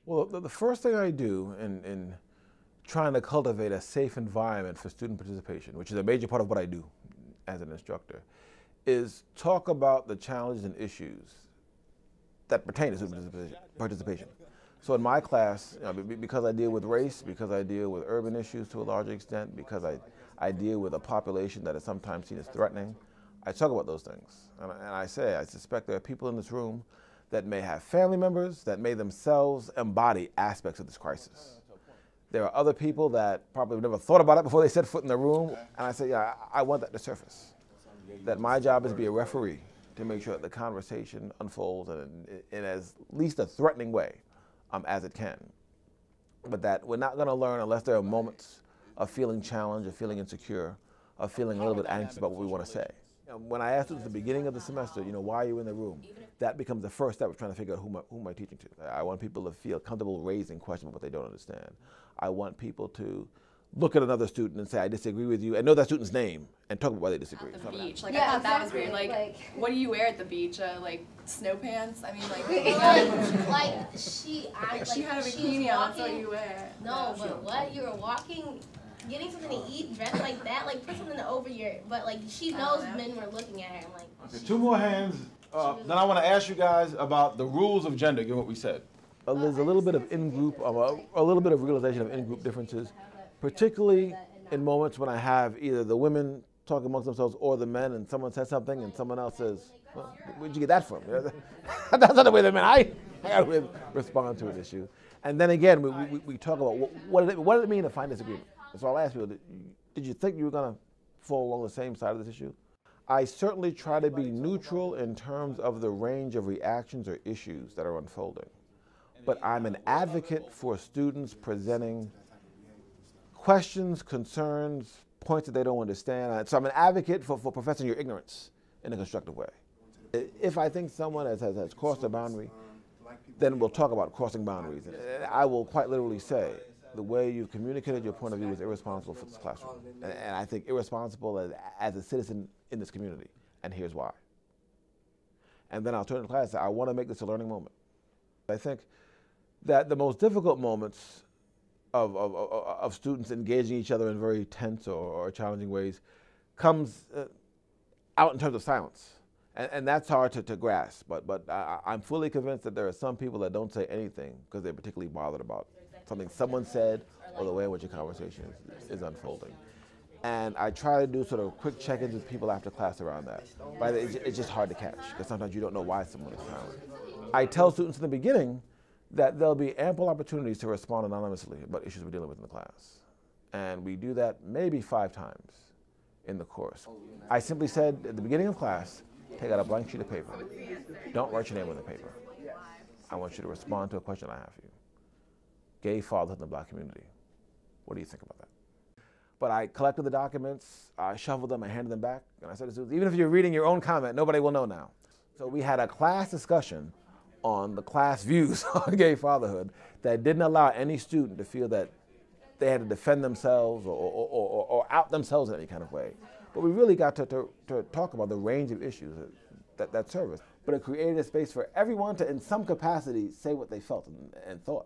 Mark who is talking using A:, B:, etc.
A: Well, the first thing I do in trying to cultivate a safe environment for student participation, which is a major part of what I do as an instructor, is talk about the challenges and issues that pertain to student participation. So in my class, because I deal with race, because I deal with urban issues to a large extent, because I deal with a population that is sometimes seen as threatening, I talk about those things. And I say, I suspect there are people in this room that may have family members that may themselves embody aspects of this crisis. There are other people that probably never thought about it before they set foot in the room, and I say, yeah, I want that to surface. That my job is to be a referee to make sure that the conversation unfolds in as least a threatening way as it can. But that we're not going to learn unless there are moments of feeling challenged, of feeling insecure, of feeling a little bit anxious about what we want to say. When I asked students at the beginning of the semester, why are you in the room? That becomes the first step of trying to figure out who am I teaching to. I want people to feel comfortable raising questions about what they don't understand. I want people to look at another student and say, I disagree with you, and know that student's name, and talk about why they disagree.
B: At the beach, I thought that was weird. Like, what do you wear at the beach? Like, snow pants? I mean,
C: she
B: had a bikini on, that's what you wear.
C: No, but what? You were walking, getting something to eat, dressed like that, put something over your, but she knows men were looking at her, and
A: Okay, 2 more hands. Then I want to ask you guys about the rules of gender, given what we said. There's a little bit of in-group, a little bit of realization of in-group differences, particularly in moments when I have either the women talking amongst themselves or the men, and someone says something and someone else says, well, where'd you get that from? That's not the way the men, I got to respond to an issue. And then again, we talk about what did it mean to find disagreement? So I'll ask people, did you think you were going to fall along the same side of this issue? I certainly try to be neutral in terms of the range of reactions or issues that are unfolding. But I'm an advocate for students presenting questions, concerns, points that they don't understand. So I'm an advocate for professing your ignorance in a constructive way. If I think someone has crossed a boundary, then we'll talk about crossing boundaries. And I will quite literally say, the way you've communicated your point of view is irresponsible for this classroom. And I think irresponsible as a citizen in this community, and here's why. And then I'll turn to the class and say, I want to make this a learning moment. I think that the most difficult moments of students engaging each other in very tense or challenging ways comes out in terms of silence. And that's hard to grasp, but I'm fully convinced that there are some people that don't say anything because they're particularly bothered about something someone said or the way in which a conversation is unfolding. And I try to do sort of quick check-ins with people after class around that. But it's just hard to catch because sometimes you don't know why someone is silent. I tell students in the beginning that there'll be ample opportunities to respond anonymously about issues we're dealing with in the class. And we do that maybe 5 times in the course. I simply said at the beginning of class, take out a blank sheet of paper. Don't write your name on the paper. I want you to respond to a question I have for you. Gay fathers in the black community. What do you think about that? But I collected the documents, I shuffled them, I handed them back, and I said to students, even if you're reading your own comment, nobody will know now. So we had a class discussion on the class views on gay fatherhood that didn't allow any student to feel that they had to defend themselves or out themselves in any kind of way. But we really got to talk about the range of issues that serve us. But it created a space for everyone to, in some capacity, say what they felt and thought.